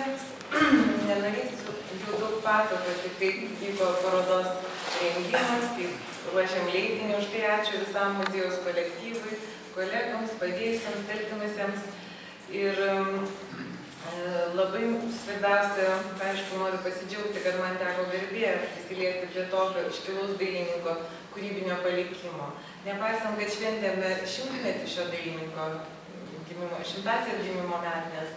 visiems. Nenorėsiu jau daug pasakoti, kaip vyko parodos rengimas, kaip ruošiam leidinį. Už tai ačiū visam muziejaus kolektyvui, kolegams, padėjusiems, talkinusiems. Ir labai svarbiausia, aišku, noriu pasidžiaugti, kad man teko garbė prisiliesti prie tokio iškilaus dailininko kūrybinio palikimo. Nepaisant, kad šventėme 100-metį šio dailininko gimimo, 100-asias gimimo metinės,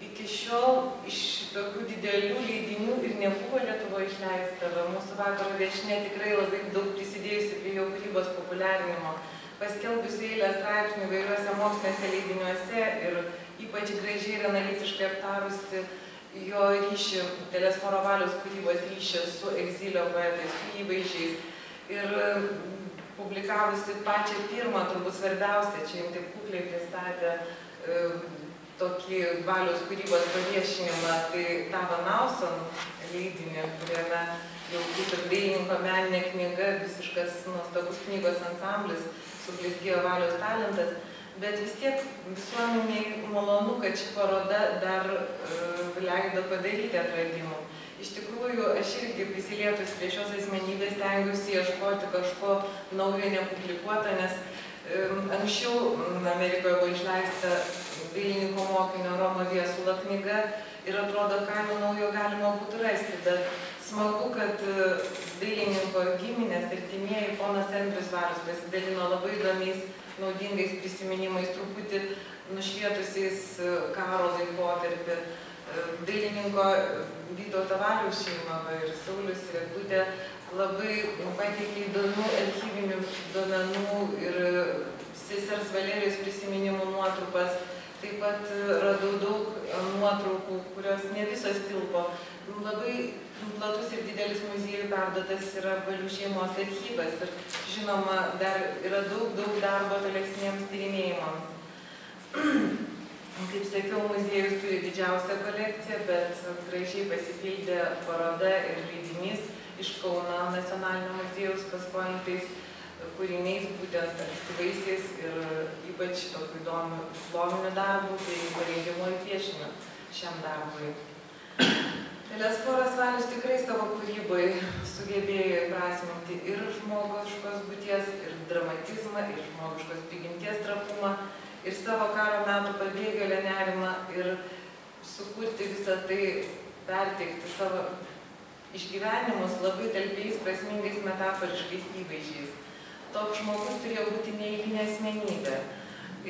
iki šiol iš tokių didelių leidinių ir nebuvo Lietuvoje išleista. Mūsų vakaro viešnia tikrai labai daug prisidėjusi prie jo kūrybos populiarinimo, paskelbusi eilę straipsnių įvairiuose moksliniuose leidiniuose ir ypač gražiai ir analitiškai aptarusi jo ryšį, Telesforo Valiaus kūrybos ryšį su egzilio poetais, su įvaizdžiais ir publikavusi pačią pirmą, turbūt svarbiausią, čia jums taip kukliai pristatė tokį Valiaus kūrybos paviešinimą, tai Tava Nauson leidinį, kuriame jau kaip ir dailininko meninė knyga, visiškas nuostabus knygos ansamblis, sublizgėjo Valiaus talentas, bet vis tiek visuomeniai malonu, kad ši paroda dar leido padaryti atradimų. Iš tikrųjų, aš irgi prisilietus prie šios asmenybės stengiuosi ieškoti kažko naujo nepublikuoto, nes anksčiau Amerikoje buvo išleista dailininko mokinio Romo Viesulo knyga ir atrodo, ką jau naujo galima būtų rasti, bet smagu, kad dailininko giminės ir artimieji ponas Andrius Valius pasidalino labai įdomiais, naudingais prisiminimais, truputį nušvietusiais karo laikotarpį. Dailininko Vytauto Valiaus šeima ir Saulius ir Eglutė labai pateikė įdomių archyvinių duomenų ir sesers Valerijos prisiminimų nuotrupas. Taip pat radau daug nuotraukų, kurios ne visos tilpo. Labai platus ir didelis muziejų perduotas yra Valių šeimos archyvas ir žinoma, dar yra daug darbo tolesniems tyrinėjimams. Kaip sakiau, muziejus turi didžiausią kolekciją, bet gražiai pasipildė paroda ir leidinys iš Kauno nacionalinio muziejaus paskolintais kūriniais, būtent ankstyvaisiais ir ypač tokių įdomių darbų, tai parengiamuoju piešiniu šiam darbui. Telesforas Valius tikrai savo kūrybai sugebėjo įprasminti ir žmogiškos būties, ir dramatizmą, ir žmogiškos prigimties trapumą, ir savo karo metų pabėgėlio nerimą, ir sukurti visą tai, perteikti savo išgyvenimus labai talpiais, prasmingais, metaforiškais įvaizdžiais. Toks žmogus turėjo būti neeilinė asmenybė.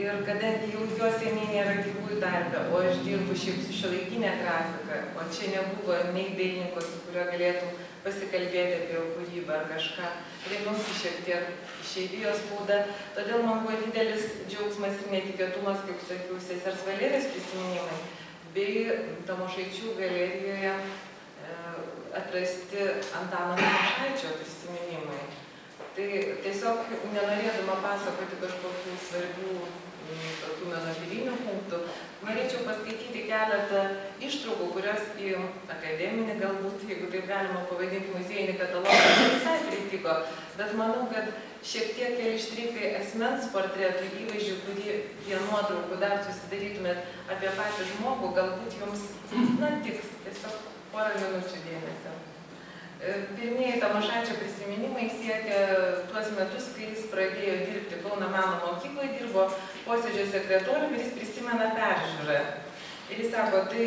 Ir kadangi jau jo seniai nėra gyvųjų tarpe, o aš dirbu šiaip su šiuolaikinė grafika, o čia nebuvo nei dailininko, su kuriuo galėtum pasikalbėti apie jo kūrybą ar kažką, rėmiausi šiek tiek išeivijos spauda. Todėl man buvo didelis džiaugsmas ir netikėtumas, kaip sakiau, sesers Valerijos prisiminimai, bei Tamošaičių galerijoje atrasti Antano Tamošaičio prisiminimai. Tai tiesiog nenorėdama pasakoti kažkokių svarbių tokių menotyrinių punktų, norėčiau paskaityti keletą ištraukų, kurios į akademinį, galbūt, jeigu taip galima pavadinti, muziejinį katalogą visai pritiko, bet manau, kad šiek tiek keli štrichai asmens portretų įvaizdžių, kurie prie nuotraukų dar susidarytumėt apie patį žmogų, galbūt jums tiks tiesiog porą minučių dėmesio. Pirmieji Tamošaičio prisiminimai siekia tuos metus, kai jis pradėjo dirbti Kauno meno mokykloje, dirbo posėdžio sekretoriumi ir jis prisimena peržiūrą. Ir jis sako, tai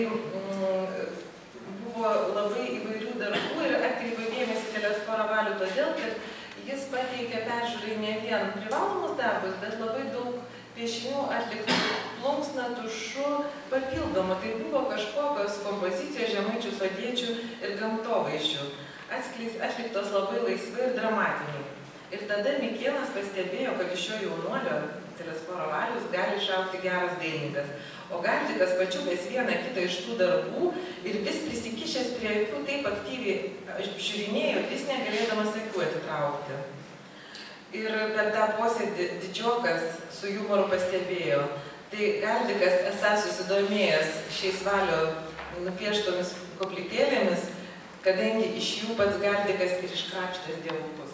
buvo labai įvairių darbų ir atkreipė dėmesį Telesforo Valių todėl, kad jis pateikė peržiūrai ne vien privalomus darbus, bet labai daug piešinių atliktų plunksna, tušu, papildomų. Tai buvo kažkokios kompozicijos žemaičių, sodiečių ir gamtovaizdžių. Atliktos labai laisvai ir dramatiniai. Ir tada Mikėnas pastebėjo, kad iš šio jaunuolio Telesforo Valius gali išaugti geras dailininkas. O Gardikas pačiupęs vieną kitą iš tų darbų ir vis prisikišęs prie akių taip aktyviai apžiūrinėjo, vis negalėdamas akių atitraukti. Ir per tą posėdį Didžiokas su jumoru pastebėjo, tai Gardikas esą susidomėjęs šiais Valio nupieštomis koplytėlėmis, kadangi iš jų pats Gardikas ir iškrapštęs dievupus.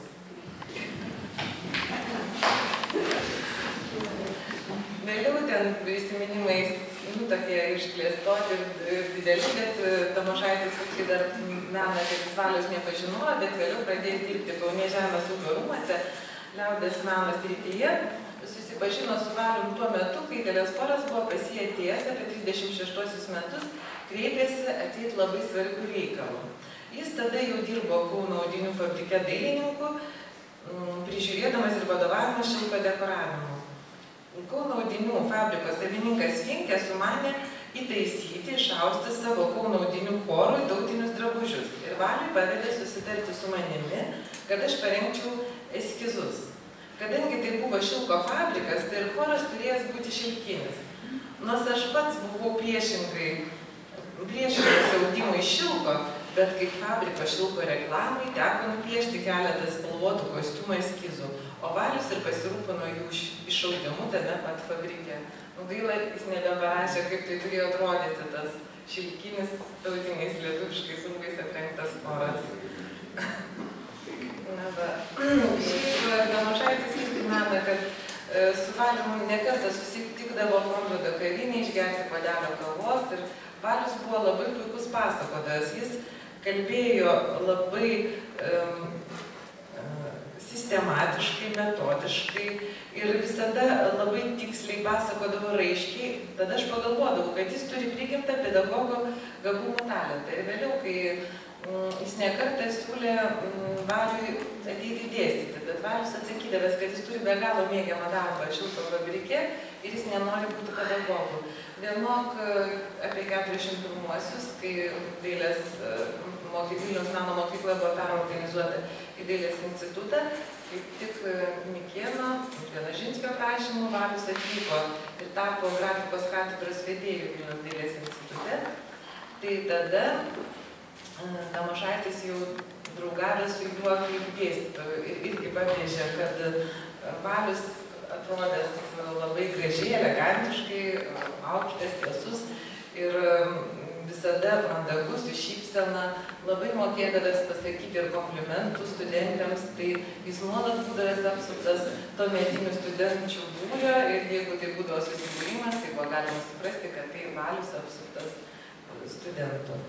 Vėliau ten prisiminimais tokie išplėstoti ir dideli, bet Tamošaitis viskai dar meną, kad jis Valius nepažinojo, bet vėliau pradėjo dirbti Kaune Žemės ūkio rūmuose, liaudies meno srityje. Susipažino su Valium tuo metu, kai Telesporas buvo pas jį atėjęs apie 36 metus, kreipėsi atseit labai svarbių reikalų. Jis tada jau dirbo Kauno audinių fabrike dailininku, prižiūrėdamas ir vadovavimas šilko dekoravimu. Kauno audinių fabriko savininkas Finkė sumanė įtaisyti, išausti savo Kauno audinių chorui tautinius drabužius. Ir Valiui pavedė susitarti su manimi, kad aš parengčiau eskizus. Kadangi tai buvo šilko fabrikas, tai ir choras turėjęs būti šilkinis. Nors aš pats buvau priešingas audimui šilko, bet kaip fabriko šilko reklamai teko nupiešti keletą spalvotų kostiumų eskizų, o Valius ir pasirūpino jų išaudimu tame pat fabrike. Gaila, jis nebeparašė, kaip tai turėjo atrodyti tas šilkinis tautiniais lietuviškais rūbais aprengtas choras. Na va, šiaip Tamošaitis irgi mena, kad su Valium nekartą susitikdavo Konrado kavinėje išgerti puodelio kavos ir Valius buvo labai puikus pasakotojas. Jis kalbėjo labai sistematiškai, metodiškai ir visada labai tiksliai pasakodavo raiškiai. Tada aš pagalvodavau, kad jis turi prigimtą pedagogo gabumų talentą. Ir vėliau, kai jis nekartą siūlė Valiui ateiti dėstyti, bet Valius atsakydavęs, kad jis turi be galo mėgiamą darbą šilko fabrike ir jis nenori būti pedagogu. Vienok apie 41-uosius, kai dailės Vilniaus meno mokykla buvo perorganizuota į dailės institutą, kaip tik Mikėno, Vienožinskio prašymų Valius atvyko ir tapo grafikos katedros vedėjų Vilniaus dailės institute. Tai tada Tamošaitis jau draugavęs su juo kaip dėstytoju ir irgi pabrėžė, kad Valius atrodęs labai gražiai, elegantiškai, aukštas, tiesus ir visada mandagus, su šypsena, labai mokėdavęs pasakyti ir komplimentų studentėms, tai jis nuolat būdavęs apsuptas tuometinių studenčių būrio ir jeigu tai būdavo susibūrimas, tai buvo galima suprasti, kad tai Valius apsuptas studentų.